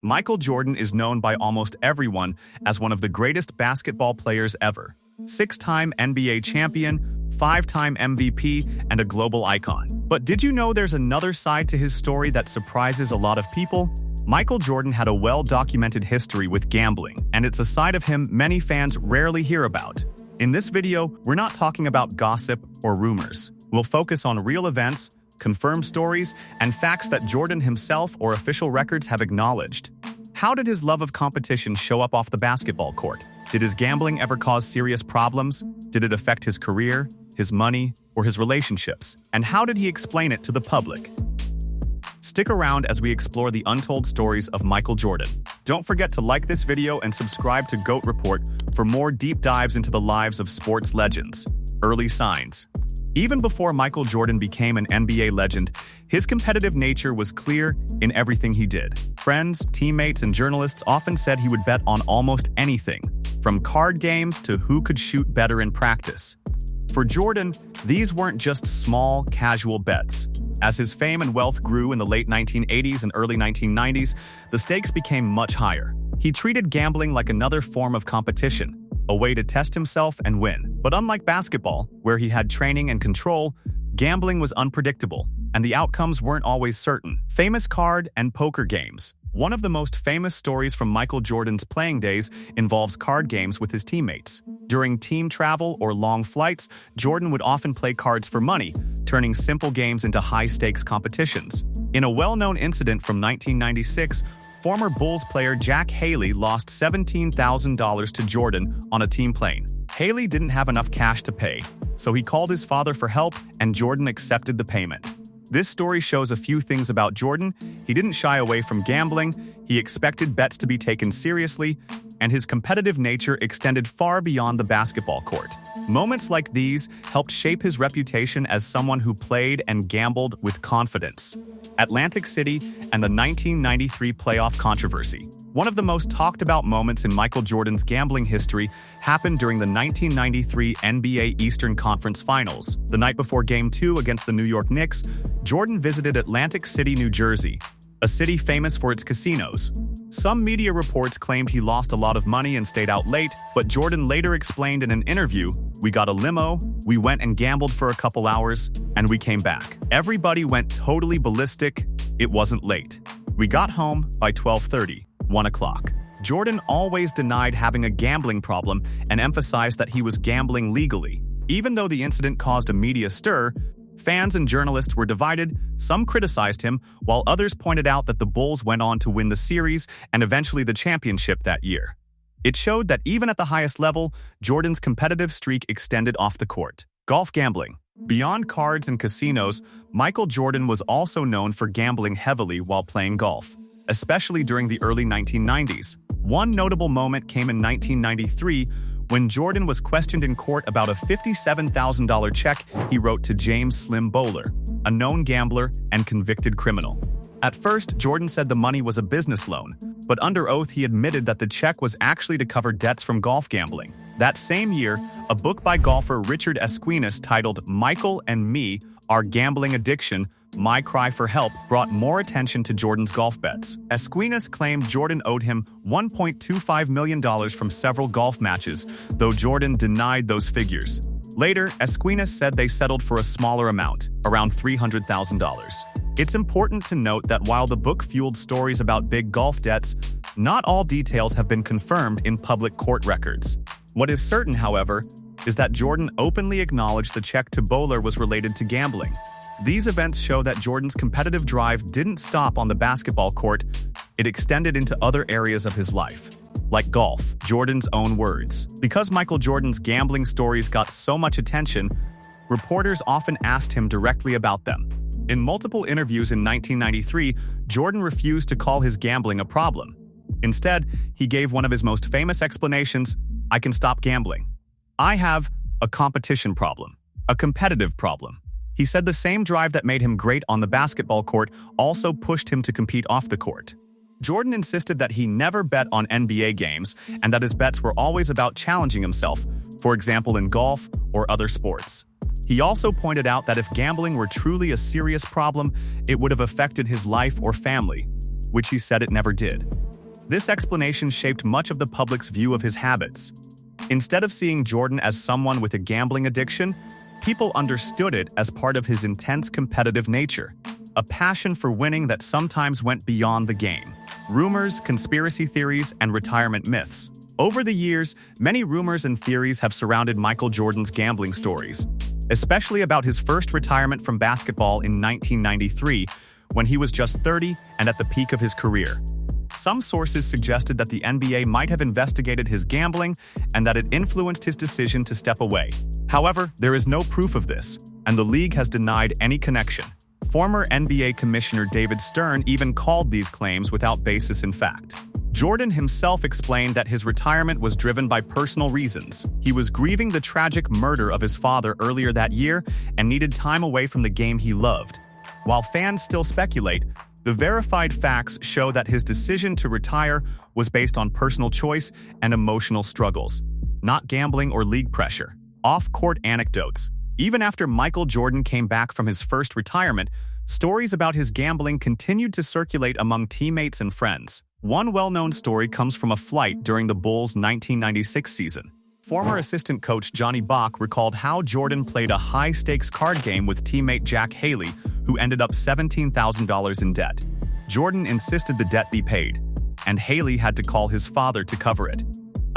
Michael Jordan is known by almost everyone as one of the greatest basketball players ever. Six-time NBA champion, five-time MVP, and a global icon. But did you know there's another side to his story that surprises a lot of people? Michael Jordan had a well-documented history with gambling, and it's a side of him many fans rarely hear about. In this video, we're not talking about gossip or rumors. We'll focus on real events, confirmed stories, and facts that Jordan himself or official records have acknowledged. How did his love of competition show up off the basketball court? Did his gambling ever cause serious problems? Did it affect his career, his money, or his relationships? And how did he explain it to the public? Stick around as we explore the untold stories of Michael Jordan. Don't forget to like this video and subscribe to GOAT Report for more deep dives into the lives of sports legends. Early signs. Even before Michael Jordan became an NBA legend, his competitive nature was clear in everything he did. Friends, teammates, and journalists often said he would bet on almost anything, from card games to who could shoot better in practice. For Jordan, these weren't just small, casual bets. As his fame and wealth grew in the late 1980s and early 1990s, the stakes became much higher. He treated gambling like another form of competition, a way to test himself and win. But unlike basketball, where he had training and control, gambling was unpredictable, and the outcomes weren't always certain. Famous card and poker games. One of the most famous stories from Michael Jordan's playing days involves card games with his teammates. During team travel or long flights, Jordan would often play cards for money, turning simple games into high-stakes competitions. In a well-known incident from 1996, former Bulls player Jack Haley lost $17,000 to Jordan on a team plane. Haley didn't have enough cash to pay, so he called his father for help, and Jordan accepted the payment. This story shows a few things about Jordan. He didn't shy away from gambling, he expected bets to be taken seriously, and his competitive nature extended far beyond the basketball court. Moments like these helped shape his reputation as someone who played and gambled with confidence. Atlantic City and the 1993 playoff controversy. One of the most talked about moments in Michael Jordan's gambling history happened during the 1993 NBA Eastern Conference Finals. The night before Game 2 against the New York Knicks, Jordan visited Atlantic City, New Jersey, a city famous for its casinos. Some media reports claimed he lost a lot of money and stayed out late, but Jordan later explained in an interview, "We got a limo, we went and gambled for a couple hours, and we came back. Everybody went totally ballistic. It wasn't late. We got home by 12:30, 1 o'clock. Jordan always denied having a gambling problem and emphasized that he was gambling legally. Even though the incident caused a media stir, fans and journalists were divided. Some criticized him, while others pointed out that the Bulls went on to win the series and eventually the championship that year. It showed that even at the highest level, Jordan's competitive streak extended off the court. Golf gambling. Beyond cards and casinos, Michael Jordan was also known for gambling heavily while playing golf, especially during the early 1990s. One notable moment came in 1993 when Jordan was questioned in court about a $57,000 check he wrote to James "Slim" Bowler, a known gambler and convicted criminal. At first, Jordan said the money was a business loan, but under oath he admitted that the check was actually to cover debts from golf gambling. That same year, a book by golfer Richard Esquinas titled "Michael and Me, Our Gambling Addiction, My Cry for Help" brought more attention to Jordan's golf bets. Esquinas claimed Jordan owed him $1.25 million from several golf matches, though Jordan denied those figures. Later, Esquinas said they settled for a smaller amount, around $300,000. It's important to note that while the book fueled stories about big golf debts, not all details have been confirmed in public court records. What is certain, however, is that Jordan openly acknowledged the check to Bowler was related to gambling. These events show that Jordan's competitive drive didn't stop on the basketball court, it extended into other areas of his life, like golf. Jordan's own words. Because Michael Jordan's gambling stories got so much attention, reporters often asked him directly about them. In multiple interviews in 1993, Jordan refused to call his gambling a problem. Instead, he gave one of his most famous explanations: "I can stop gambling. I have a competition problem, a competitive problem." He said the same drive that made him great on the basketball court also pushed him to compete off the court. Jordan insisted that he never bet on NBA games and that his bets were always about challenging himself, for example in golf or other sports. He also pointed out that if gambling were truly a serious problem, it would have affected his life or family, which he said it never did. This explanation shaped much of the public's view of his habits. Instead of seeing Jordan as someone with a gambling addiction, people understood it as part of his intense competitive nature, a passion for winning that sometimes went beyond the game. Rumors, conspiracy theories, and retirement myths. Over the years, many rumors and theories have surrounded Michael Jordan's gambling stories, especially about his first retirement from basketball in 1993, when he was just 30 and at the peak of his career. Some sources suggested that the NBA might have investigated his gambling and that it influenced his decision to step away. However, there is no proof of this, and the league has denied any connection. Former NBA Commissioner David Stern even called these claims without basis in fact. Jordan himself explained that his retirement was driven by personal reasons. He was grieving the tragic murder of his father earlier that year and needed time away from the game he loved. While fans still speculate, the verified facts show that his decision to retire was based on personal choice and emotional struggles, not gambling or league pressure. Off-court anecdotes. Even after Michael Jordan came back from his first retirement, stories about his gambling continued to circulate among teammates and friends. One well-known story comes from a flight during the Bulls' 1996 season. Former assistant coach Johnny Bach recalled how Jordan played a high-stakes card game with teammate Jack Haley, who ended up $17,000 in debt. Jordan insisted the debt be paid, and Haley had to call his father to cover it.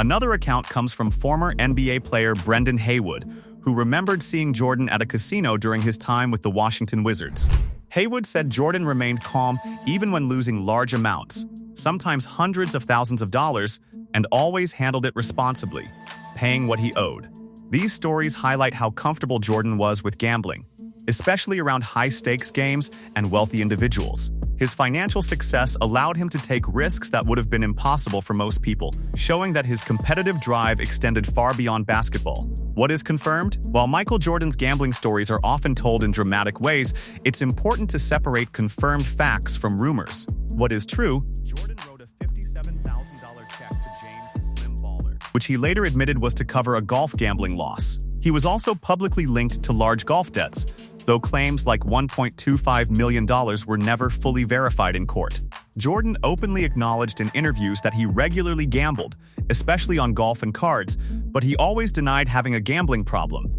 Another account comes from former NBA player Brendan Haywood, who remembered seeing Jordan at a casino during his time with the Washington Wizards. Haywood said Jordan remained calm even when losing large amounts, sometimes hundreds of thousands of dollars, and always handled it responsibly, paying what he owed. These stories highlight how comfortable Jordan was with gambling, especially around high-stakes games and wealthy individuals. His financial success allowed him to take risks that would have been impossible for most people, showing that his competitive drive extended far beyond basketball. What is confirmed? While Michael Jordan's gambling stories are often told in dramatic ways, it's important to separate confirmed facts from rumors. What is true? Jordan wrote a $57,000 check to James Slim Baller, which he later admitted was to cover a golf gambling loss. He was also publicly linked to large golf debts, though claims like $1.25 million were never fully verified in court. Jordan openly acknowledged in interviews that he regularly gambled, especially on golf and cards, but he always denied having a gambling problem.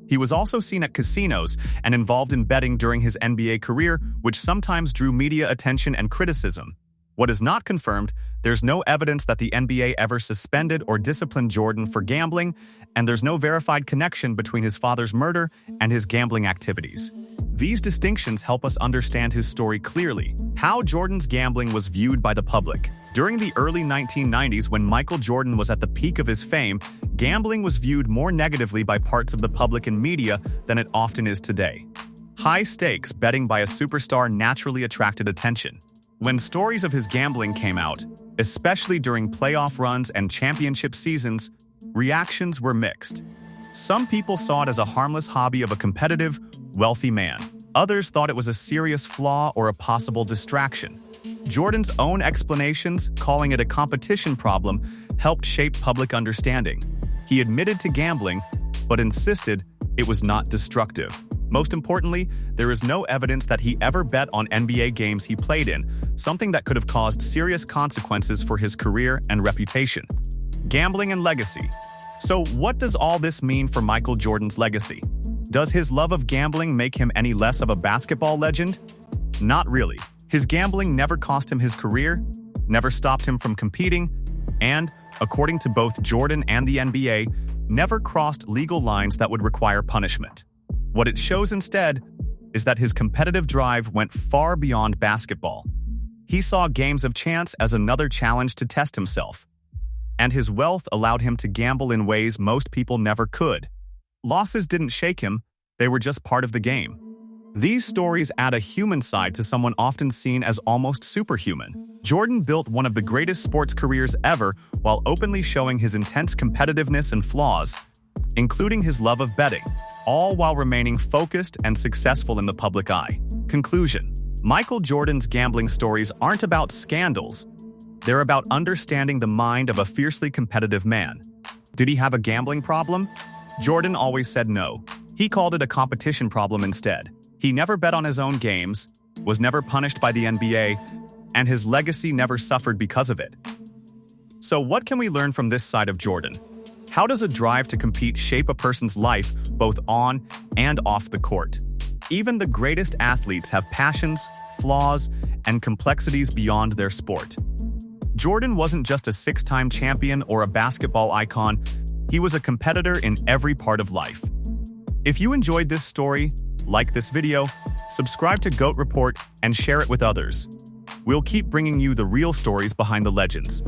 He was also seen at casinos and involved in betting during his NBA career, which sometimes drew media attention and criticism. What is not confirmed, there's no evidence that the NBA ever suspended or disciplined Jordan for gambling, and there's no verified connection between his father's murder and his gambling activities. These distinctions help us understand his story clearly. How Jordan's gambling was viewed by the public. During the early 1990s, when Michael Jordan was at the peak of his fame, gambling was viewed more negatively by parts of the public and media than it often is today. High-stakes betting by a superstar naturally attracted attention. When stories of his gambling came out, especially during playoff runs and championship seasons, reactions were mixed. Some people saw it as a harmless hobby of a competitive, wealthy man. Others thought it was a serious flaw or a possible distraction. Jordan's own explanations, calling it a competition problem, helped shape public understanding. He admitted to gambling, but insisted it was not destructive. Most importantly, there is no evidence that he ever bet on NBA games he played in, something that could have caused serious consequences for his career and reputation. Gambling and legacy. So what does all this mean for Michael Jordan's legacy? Does his love of gambling make him any less of a basketball legend? Not really. His gambling never cost him his career, never stopped him from competing, and, according to both Jordan and the NBA, never crossed legal lines that would require punishment. What it shows instead is that his competitive drive went far beyond basketball. He saw games of chance as another challenge to test himself, and his wealth allowed him to gamble in ways most people never could. Losses didn't shake him, they were just part of the game. These stories add a human side to someone often seen as almost superhuman. Jordan built one of the greatest sports careers ever while openly showing his intense competitiveness and flaws, including his love of betting, all while remaining focused and successful in the public eye. Conclusion: Michael Jordan's gambling stories aren't about scandals. They're about understanding the mind of a fiercely competitive man. Did he have a gambling problem? Jordan always said no. He called it a competition problem instead. He never bet on his own games, was never punished by the NBA, and his legacy never suffered because of it. So what can we learn from this side of Jordan? How does a drive to compete shape a person's life both on and off the court? Even the greatest athletes have passions, flaws, and complexities beyond their sport. Jordan wasn't just a six-time champion or a basketball icon, he was a competitor in every part of life. If you enjoyed this story, like this video, subscribe to GOAT Report and share it with others. We'll keep bringing you the real stories behind the legends.